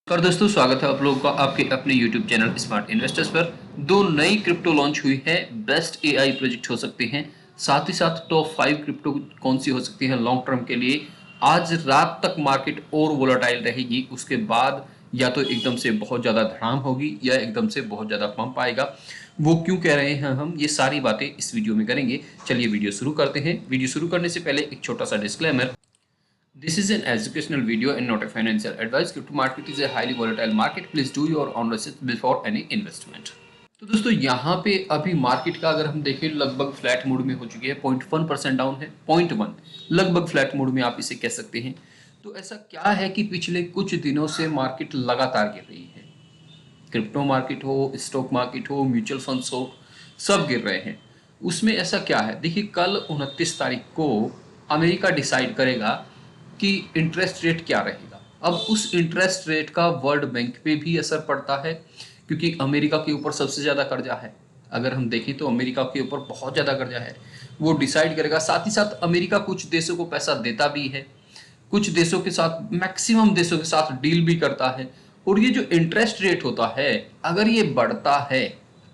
और दोस्तों स्वागत है आप लोगों का आपके अपने YouTube चैनल स्मार्ट इन्वेस्टर्स पर। दो नई क्रिप्टो लॉन्च हुई है, बेस्ट एआई प्रोजेक्ट हो सकते हैं, साथ ही साथ टॉप 5 क्रिप्टो कौन सी हो सकती है लॉन्ग टर्म के लिए। आज रात तक मार्केट और वोलेटाइल रहेगी, उसके बाद या तो एकदम से बहुत ज़्यादा धड़ाम होगी या एकदम से बहुत ज़्यादा पंप आएगा। वो क्यों कह रहे हैं हम, ये सारी बातें इस वीडियो में करेंगे। चलिए वीडियो शुरू करते हैं। वीडियो शुरू करने से पहले एक छोटा सा disclaimer. This is an educational video and not a financial advice. Crypto market is a highly volatile market. Please do your own research before any investment. तो दोस्तों यहाँ पे अभी मार्केट का अगर हम देखें लगभग फ्लैट मोड में हो चुकी है, 0.1% डाउन है, 0.1 लगभग फ्लैट मोड में आप इसे कह सकते हैं। तो ऐसा क्या है कि पिछले कुछ दिनों से मार्केट लगातार गिर रही है। क्रिप्टो मार्केट हो, स्टॉक मार्केट हो, म्यूचुअल फंड्स हो, सब गिर रहे हैं। उसमें ऐसा क्या है, देखिए कल 29 तारीख को अमेरिका डिसाइड करेगा कि इंटरेस्ट रेट क्या रहेगा। अब उस इंटरेस्ट रेट का वर्ल्ड बैंक पे भी असर पड़ता है, क्योंकि अमेरिका के ऊपर सबसे ज़्यादा कर्जा है। अगर हम देखें तो अमेरिका के ऊपर बहुत ज़्यादा कर्जा है, वो डिसाइड करेगा। साथ ही साथ अमेरिका कुछ देशों को पैसा देता भी है, कुछ देशों के साथ, मैक्सिमम देशों के साथ डील भी करता है। और ये जो इंटरेस्ट रेट होता है, अगर ये बढ़ता है,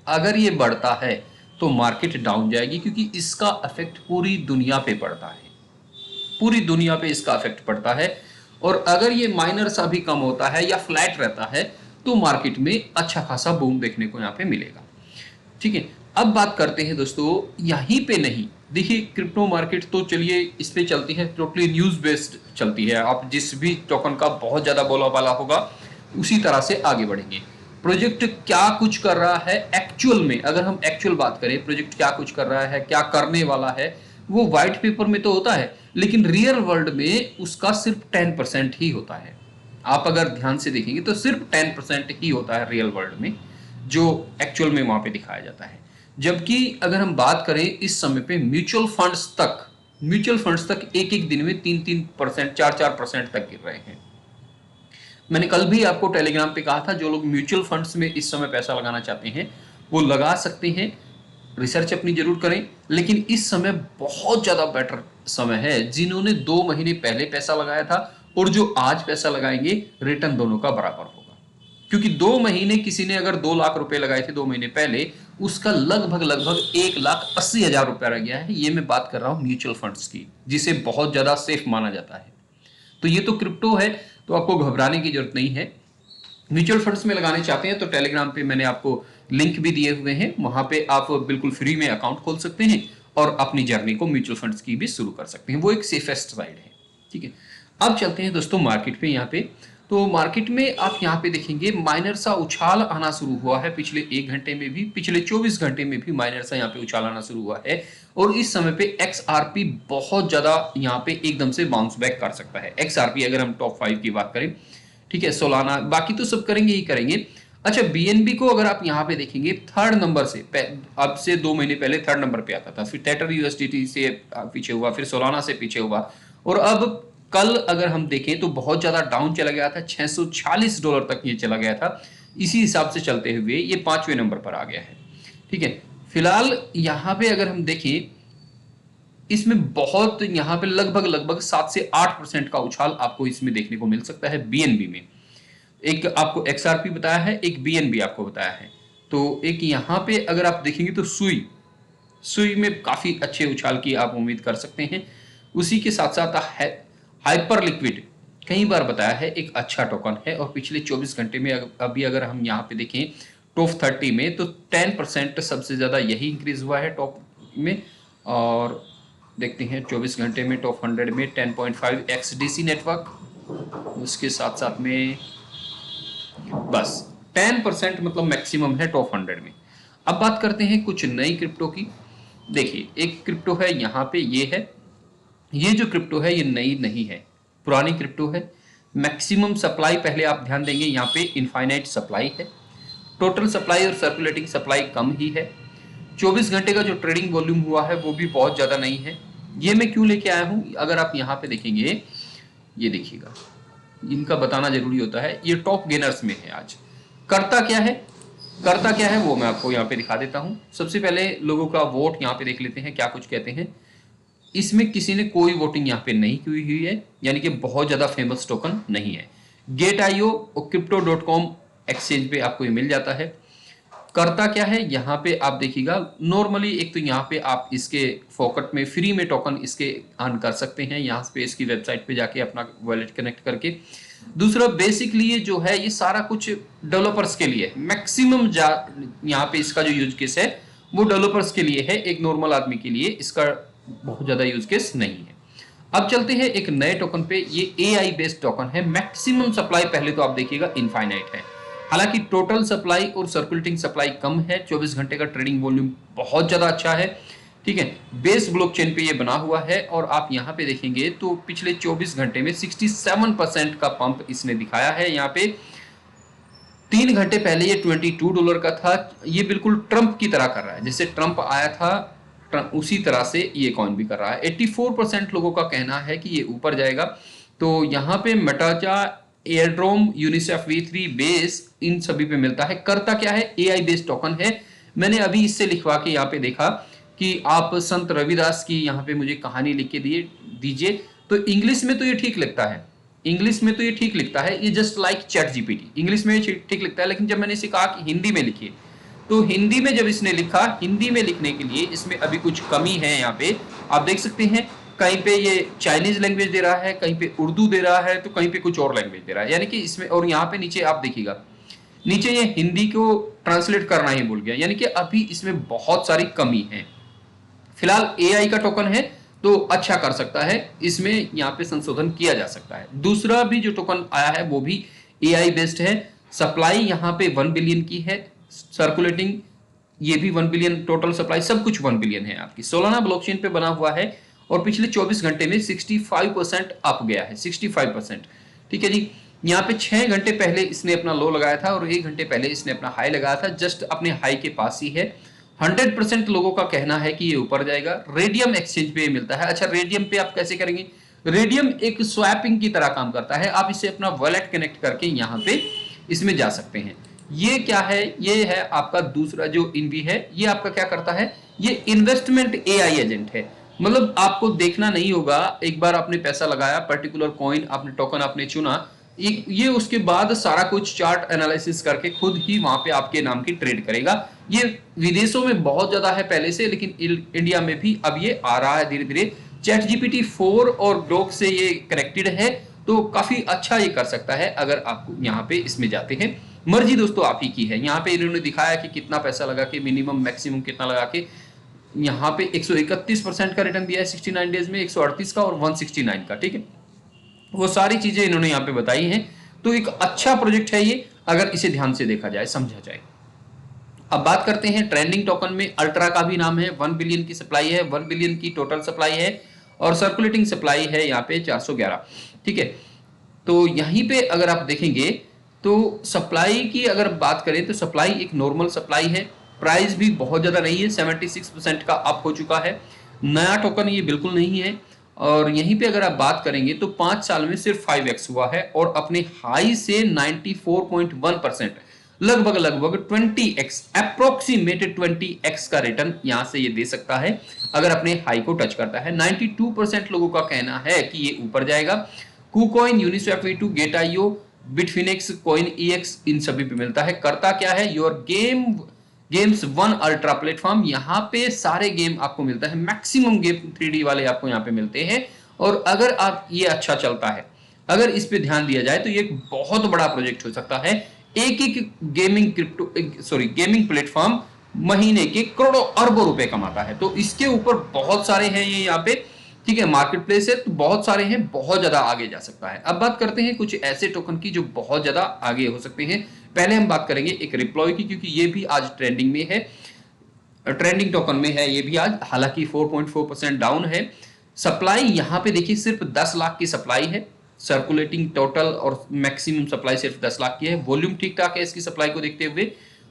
अगर ये बढ़ता है तो मार्केट डाउन जाएगी, क्योंकि इसका इफेक्ट पूरी दुनिया पे पड़ता है, पूरी दुनिया पे इसका इफेक्ट पड़ता है। और अगर ये माइनर सा भी कम होता है या फ्लैट रहता है तो मार्केट में अच्छा खासा बूम देखने को यहाँ पे मिलेगा। ठीक है, अब बात करते हैं दोस्तों यहीं पे नहीं। देखिए क्रिप्टो मार्केट तो चलिए इस पे चलती है, टोटली न्यूज बेस्ड चलती है। आप जिस भी टोकन का बहुत ज्यादा बोला वाला होगा उसी तरह से आगे बढ़ेंगे। प्रोजेक्ट क्या कुछ कर रहा है एक्चुअल में, अगर हम एक्चुअल बात करें प्रोजेक्ट क्या कुछ कर रहा है, क्या करने वाला है, वो व्हाइट पेपर में तो होता है, लेकिन रियल वर्ल्ड में उसका सिर्फ 10% ही होता है। आप अगर ध्यान से देखेंगे तो सिर्फ 10% ही होता है रियल वर्ल्ड में, जो एक्चुअल में वहां पे दिखाया जाता है। जबकि अगर हम बात करें इस समय पे म्यूचुअल फंड्स तक एक एक दिन में 3-3%, 4-4% तक गिर रहे हैं। मैंने कल भी आपको टेलीग्राम पे कहा था, जो लोग म्यूचुअल फंड्स में इस समय पैसा लगाना चाहते हैं वो लगा सकते हैं, रिसर्च अपनी जरूर करें। लेकिन इस समय बहुत ज्यादा बेटर समय है जिन्होंने 2 महीने पहले पैसा लगाया था और जो आज पैसा लगाएंगे, रिटर्न दोनों का बराबर होगा। क्योंकि 2 महीने किसी ने अगर 2 लाख रुपए लगाए थे 2 महीने पहले, उसका लगभग 1,80,000 रुपया रह गया है। ये मैं बात कर रहा हूं म्यूचुअल फंड्स की, जिसे बहुत ज्यादा सेफ माना जाता है। तो ये तो क्रिप्टो है, तो आपको घबराने की जरूरत नहीं है। म्यूचुअल फंड्स में लगाने चाहते हैं तो टेलीग्राम पे मैंने आपको लिंक भी दिए हुए हैं, वहां पे आप बिल्कुल फ्री में अकाउंट खोल सकते हैं और अपनी जर्नी को म्यूचुअल फंड्स की भी शुरू कर सकते हैं। वो एक सेफेस्ट राइड है। ठीक है, अब चलते हैं दोस्तों मार्केट पे। यहाँ पे तो मार्केट में आप यहाँ पे देखेंगे माइनर सा उछाल आना शुरू हुआ है। पिछले 1 घंटे में भी, पिछले 24 घंटे में भी माइनर सा यहाँ पे उछाल आना शुरू हुआ है। और इस समय पे XRP बहुत ज्यादा यहाँ पे एकदम से बाउंस बैक कर सकता है। XRP अगर हम टॉप 5 की बात करें, ठीक है, सोलाना, बाकी तो सब करेंगे ही करेंगे। अच्छा, BNB को अगर आप यहाँ पे देखेंगे, थर्ड नंबर से, अब से 2 महीने पहले थर्ड नंबर पे आता था, फिर टेटर USDT से पीछे हुआ, फिर सोलाना से पीछे हुआ, और अब कल अगर हम देखें तो बहुत ज्यादा डाउन चला गया था, $640 तक ये चला गया था। इसी हिसाब से चलते हुए ये 5वें नंबर पर आ गया है। ठीक है, फिलहाल यहाँ पे अगर हम देखें, इसमें बहुत यहाँ पे लगभग 7 से 8% का उछाल आपको इसमें देखने को मिल सकता है BNB में। एक आपको XRP बताया है, एक BNB आपको बताया है। तो एक यहाँ पे अगर आप देखेंगे तो सुई में काफी अच्छे उछाल की आप उम्मीद कर सकते हैं। उसी के साथ साथ हाइपर लिक्विड कई बार बताया है, एक अच्छा टोकन है। और पिछले 24 घंटे में अभी अगर हम यहाँ पे देखें टॉप 30 में, तो 10% सबसे ज्यादा यही इंक्रीज हुआ है टॉप में। और देखते हैं 24 घंटे में टॉप 100 में 10.5 XDC नेटवर्क, उसके साथ साथ में बस 10% मतलब मैक्सिमम है टॉप 100 में। अब बात करते हैं कुछ नई क्रिप्टो की। देखिए एक क्रिप्टो है यहाँ पे, ये है, ये जो क्रिप्टो है ये नई नहीं है, पुरानी क्रिप्टो है। मैक्सिमम सप्लाई, पहले आप ध्यान देंगे यहाँ पे इनफाइनाइट सप्लाई है, टोटल सप्लाई और सर्कुलेटिंग सप्लाई कम ही है। 24 घंटे का जो ट्रेडिंग वॉल्यूम हुआ है वो भी बहुत ज्यादा नहीं है। ये मैं क्यों लेके आया हूँ, अगर आप यहाँ पे देखेंगे, ये देखिएगा, इनका बताना जरूरी होता है। ये टॉप गेनर्स में है आज। करता क्या है वो मैं आपको यहाँ पे दिखा देता हूँ। सबसे पहले लोगों का वोट यहाँ पे देख लेते हैं, क्या कुछ कहते हैं। इसमें किसी ने कोई वोटिंग यहाँ पे नहीं की हुई है, यानी कि बहुत ज्यादा फेमस टोकन नहीं है। Gate.io और Crypto.com एक्सचेंज पे आपको ये मिल जाता है। करता क्या है, यहाँ पे आप देखिएगा नॉर्मली एक तो यहाँ पे आप इसके फोकट में फ्री में टोकन इसके अर्न कर सकते हैं, यहाँ पे इसकी वेबसाइट पे जाके अपना वॉलेट कनेक्ट करके। दूसरा बेसिकली ये जो है ये सारा कुछ डेवलपर्स के लिए मैक्सिमम यहाँ पे इसका जो यूज केस है वो डेवलपर्स के लिए है, एक नॉर्मल आदमी के लिए इसका बहुत ज्यादा यूज केस नहीं है। अब चलते हैं एक नए टोकन पे, ये AI बेस्ड टोकन है। मैक्सिमम सप्लाई पहले तो आप देखिएगा इनफाइनाइट है, हालांकि टोटल सप्लाई और सर्कुलेटिंग सप्लाई कम है। 24 घंटे का ट्रेडिंग वॉल्यूम बहुत ज्यादा अच्छा है, ठीक है। बेस ब्लॉकचेन पे ये बना हुआ है और आप यहाँ पे देखेंगे तो पिछले 24 घंटे में 67% का पंप इसने दिखाया है। यहाँ पे 3 घंटे पहले ये $22 का था। ये बिल्कुल ट्रंप की तरह कर रहा है, जैसे ट्रंप आया था उसी तरह से ये कॉइन भी कर रहा है। 84% लोगों का कहना है कि ये ऊपर जाएगा। तो यहाँ पे मेटाचा, aerodrome, UNICEF V3 base in सभी पे मिलता है। करता क्या है, AI बेस्ड टोकन है। मैंने अभी इससे लिखवा के यहाँ पे देखा कि आप संत रविदास की यहाँ पे मुझे कहानी लिख के दीजिए, तो इंग्लिश में तो ये ठीक लिखता है, इंग्लिश में तो ये ठीक लिखता है, ये जस्ट लाइक ChatGPT इंग्लिश में ठीक लिखता है। लेकिन जब मैंने इसे कहा कि हिंदी में लिखिए, तो हिंदी में जब इसने लिखा, हिंदी में लिखने के लिए इसमें अभी कुछ कमी है। यहाँ पे आप देख सकते हैं कहीं पे ये चाइनीज लैंग्वेज दे रहा है, कहीं पे उर्दू दे रहा है, तो कहीं पे कुछ और लैंग्वेज दे रहा है, यानी कि इसमें। और यहाँ पे नीचे आप देखिएगा, नीचे ये हिंदी को ट्रांसलेट करना ही भूल गया, यानी कि अभी इसमें बहुत सारी कमी है। फिलहाल AI का टोकन है तो अच्छा कर सकता है, इसमें यहाँ पे संशोधन किया जा सकता है। दूसरा भी जो टोकन आया है वो भी AI बेस्ड है। सप्लाई यहाँ पे 1 बिलियन की है, सर्कुलेटिंग ये भी 1 बिलियन, टोटल सप्लाई सब कुछ 1 बिलियन है आपकी। सोलाना ब्लॉकचेन पे बना हुआ है और पिछले 24 घंटे में 65% अप गया है, 65%, ठीक है जी। यहाँ पे 6 घंटे पहले इसने अपना लो लगाया था और 1 घंटे पहले इसने अपना हाई लगाया था, जस्ट अपने हाई के पास ही है। 100% लोगों का कहना है कि ये ऊपर जाएगा। रेडियम एक्सचेंज पे मिलता है। अच्छा, रेडियम पे आप कैसे करेंगे, रेडियम एक स्वैपिंग की तरह काम करता है, आप इसे अपना वॉलेट कनेक्ट करके यहाँ पे इसमें जा सकते हैं। ये क्या है, ये है आपका दूसरा जो इनवी है, ये आपका क्या करता है, ये इन्वेस्टमेंट AI एजेंट है। मतलब आपको देखना नहीं होगा, एक बार आपने पैसा लगाया, पर्टिकुलर कॉइन आपने, टोकन आपने चुना, ये उसके बाद सारा कुछ चार्ट एनालिसिस करके खुद ही वहां पे आपके नाम की ट्रेड करेगा। ये विदेशों में बहुत ज्यादा है पहले से, लेकिन इंडिया में भी अब ये आ रहा है धीरे धीरे। ChatGPT 4 और ग्रोक से ये कनेक्टेड है, तो काफी अच्छा ये कर सकता है अगर आप यहाँ पे इसमें जाते हैं। मर्जी दोस्तों आप ही की है। यहाँ पे इन्होंने दिखाया कि कितना पैसा लगा के, मिनिमम मैक्सिमम कितना लगा के, यहाँ पे 131% का रिटर्न दिया है 69 डेज में, 138 का और 169 का, ठीक है। वो सारी चीजें इन्होंने यहाँ पे बताई हैं। तो एक अच्छा प्रोजेक्ट है ये, अगर इसे ध्यान से देखा जाए, समझा जाए। अब बात करते हैं ट्रेंडिंग टोकन में। अल्ट्रा का भी नाम है, 1 बिलियन की सप्लाई है, 1 बिलियन की टोटल सप्लाई है और सर्कुलेटिंग सप्लाई है यहाँ पे 411, ठीक है। तो यहीं पे अगर आप देखेंगे तो सप्लाई की अगर बात करें तो सप्लाई एक नॉर्मल सप्लाई है, प्राइस भी बहुत ज्यादा नहीं है, 76% का अप हो चुका है। नया टोकन ये बिल्कुल नहीं है। और यहीं पे अगर आप बात करेंगे तो 5 साल में सिर्फ 5x हुआ है और अपने हाई से 94.1%, लगभग 20x, अप्रोक्सीमेटेड 20x का रिटर्न यहां से ये दे सकता है अगर अपने हाई को टच करता है। 92% लोगों का कहना है कि ये ऊपर जाएगा। KuCoin, Uniswap V2, Gate.io, Bitfinex, coin EX इन सभी पे मिलता है। करता क्या है, योर गेम्स 1 अल्ट्रा प्लेटफॉर्म, यहाँ पे सारे गेम आपको मिलता है, मैक्सिमम गेम 3D वाले आपको यहाँ पे मिलते हैं। और अगर आप ये अच्छा चलता है, अगर इस पे ध्यान दिया जाए तो ये एक बहुत बड़ा प्रोजेक्ट हो सकता है। एक गेमिंग प्लेटफॉर्म महीने के करोड़ों अरबों रुपए कमाता है, तो इसके ऊपर बहुत सारे हैं ये यहाँ पे, ठीक है। मार्केट प्लेस है तो बहुत सारे हैं, बहुत ज्यादा आगे जा सकता है। अब बात करते हैं कुछ ऐसे टोकन की जो बहुत ज्यादा आगे हो सकते हैं। पहले हम बात करेंगे एक रिप्लॉय की, क्योंकि ये भी आज ट्रेंडिंग में है, ट्रेंडिंग टोकन में है ये भी आज, हालांकि 4.4% डाउन है। सप्लाई यहाँ पे देखिए सिर्फ 10 लाख की सप्लाई है, सर्कुलेटिंग टोटल और मैक्सिमम सप्लाई सिर्फ 10 लाख की है। वॉल्यूम ठीक ठाक है इसकी सप्लाई को देखते हुए।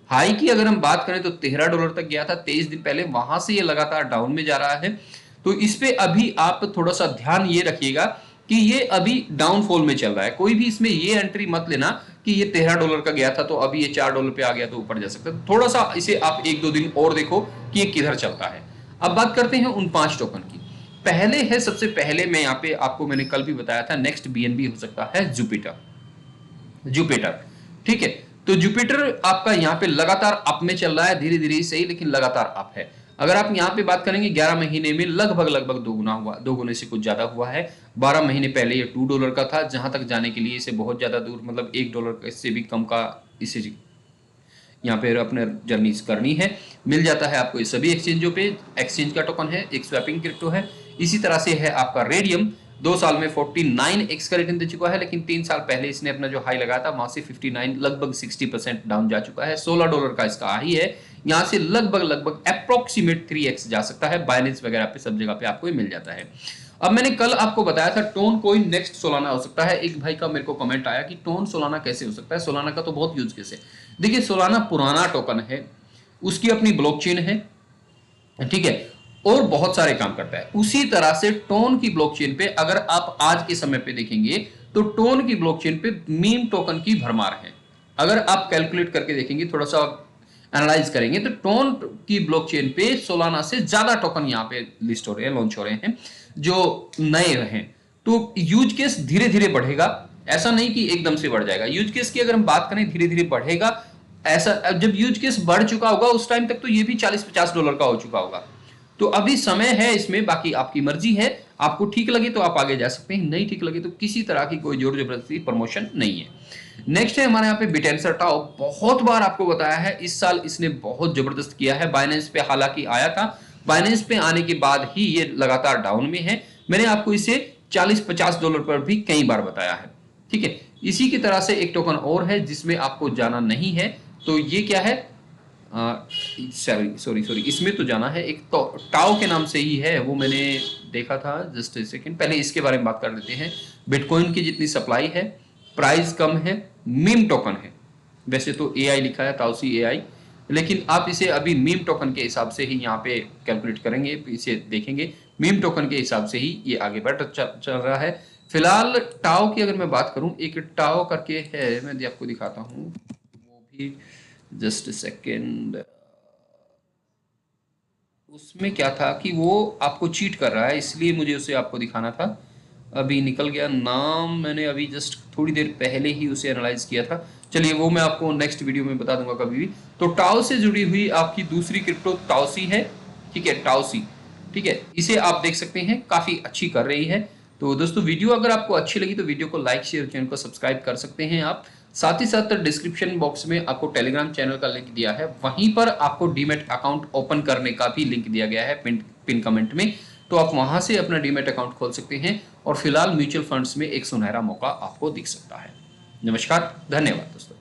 हाई की अगर हम बात करें तो $13 तक गया था 23 दिन पहले, वहां से ये लगातार डाउन में जा रहा है। तो इस पे अभी आप थोड़ा सा ध्यान ये रखिएगा कि ये अभी डाउनफॉल में चल रहा है। कोई भी इसमें ये एंट्री मत लेना कि ये $13 का गया था तो अभी ये $4 पे आ गया तो ऊपर जा सकता है। थोड़ा सा इसे आप 1-2 दिन और देखो कि ये किधर चलता है। अब बात करते हैं उन 5 टोकन की। पहले है, सबसे पहले मैं यहाँ पे आपको मैंने कल भी बताया था, नेक्स्ट BNB हो सकता है जुपिटर। जुपिटर। ठीक है, तो जुपिटर आपका यहाँ पे लगातार अप में चल रहा है, धीरे धीरे सही लेकिन लगातार अप है। अगर आप यहाँ पे बात करेंगे 11 महीने में लगभग लगभग दोगुना हुआ, दोगुने से कुछ ज्यादा हुआ है। 12 महीने पहले ये $2 का था, जहां तक जाने के लिए इसे बहुत ज्यादा दूर, मतलब $1 से भी कम का इसे यहाँ पे अपने जर्नी करनी है। मिल जाता है आपको ये सभी एक्सचेंजों पे। एक्सचेंज का टोकन है, एक स्वैपिंग क्रिप्टो है। इसी तरह से है आपका रेडियम, 2 साल में 49x का रिटर्न दे चुका है, लेकिन 3 साल पहले इसने अपना जो हाई लगाया था वहां से 59 लगभग 60% डाउन जा चुका है। $16 का इसका हाई है, यहाँ से लगभग लगभग अप्रोक्सीमेट 3x जा सकता है। बाइनेंस वगैरह पे सब जगह पे आपको ये मिल जाता है। अब मैंने कल आपको बताया था टोन कोइन नेक्स्ट सोलाना हो सकता है। एक भाई का मेरे को कमेंट आया कि टोन सोलाना कैसे हो सकता है, सोलाना का तो बहुत यूज केस है। देखिए सोलाना पुराना टोकन है, उसकी अपनी ब्लॉकचेन है, ठीक है, और बहुत सारे काम करता है। उसी तरह से टोन की ब्लॉकचेन पे अगर आप आज के समय पे देखेंगे तो टोन की ब्लॉकचेन पे मीम टोकन की भरमार है। अगर आप कैलकुलेट करके देखेंगे, थोड़ा सा एनालाइज करेंगे, तो टोन की ब्लॉकचेन पे सोलाना से ज्यादा टोकन यहाँ पे लिस्ट हो रहे हैं, लॉन्च हो रहे हैं जो नए हैं। तो यूज केस धीरे धीरे बढ़ेगा, ऐसा नहीं कि एकदम से बढ़ जाएगा। यूज केस की अगर हम बात करें धीरे धीरे बढ़ेगा। ऐसा जब यूज केस बढ़ चुका होगा उस टाइम तक तो ये भी $40-50 का हो चुका होगा। तो अभी समय है इसमें, बाकी आपकी मर्जी है। आपको ठीक लगे तो आप आगे जा सकते हैं, नहीं ठीक लगे तो किसी तरह की कोई जोर जबरदस्ती प्रमोशन नहीं है। नेक्स्ट है हमारे यहाँ पे बिटेंसर टाओ। बहुत बार आपको बताया है, इस साल इसने बहुत जबरदस्त किया है। बाइनेंस पे हालांकि आया था, बाइनेंस पे आने के बाद ही ये लगातार डाउन में है। मैंने आपको इसे $40-50 पर भी कई बार बताया है, ठीक है। इसी की तरह से एक टोकन और है जिसमें आपको जाना नहीं है, तो ये क्या है, सॉरी इसमें तो जाना है। एक तो टाओ के नाम से ही है, वो मैंने देखा था जस्ट ए सेकेंड पहले। इसके बारे में बात कर लेते हैं। बिटकॉइन की जितनी सप्लाई है, प्राइस कम है, मीम टोकन है। वैसे तो एआई लिखा है, ताउसी एआई, लेकिन आप इसे अभी मीम टोकन के हिसाब से ही यहाँ पे कैलकुलेट करेंगे, इसे देखेंगे मीम टोकन के हिसाब से ही ये आगे बढ़ चल रहा है। फिलहाल टाओ की अगर मैं बात करूं, एक टाओ करके है, मैं आपको दिखाता हूं वो भी, जस्ट सेकेंड। उसमें क्या था कि वो आपको चीट कर रहा है, इसलिए मुझे उसे आपको दिखाना था। अभी निकल गया नाम, मैंने अभी जस्ट थोड़ी देर पहले ही उसे एनालाइज किया था। चलिए वो मैं आपको नेक्स्ट वीडियो में बता दूंगा कभी भी। तो टाओ से जुड़ी हुई आपकी दूसरी क्रिप्टो ताओसी है, ठीक है, टाओसी, ठीक है। इसे आप देख सकते हैं काफी अच्छी कर रही है। तो दोस्तों वीडियो अगर आपको अच्छी लगी तो वीडियो को लाइक शेयर, चैनल को सब्सक्राइब कर सकते हैं आप। साथ ही साथ डिस्क्रिप्शन बॉक्स में आपको टेलीग्राम चैनल का लिंक दिया है, वहीं पर आपको डीमेट अकाउंट ओपन करने का भी लिंक दिया गया है पिन कमेंट में। तो आप वहां से अपना डीमेट अकाउंट खोल सकते हैं और फिलहाल म्यूचुअल फंड्स में एक सुनहरा मौका आपको दिख सकता है। नमस्कार, धन्यवाद दोस्तों।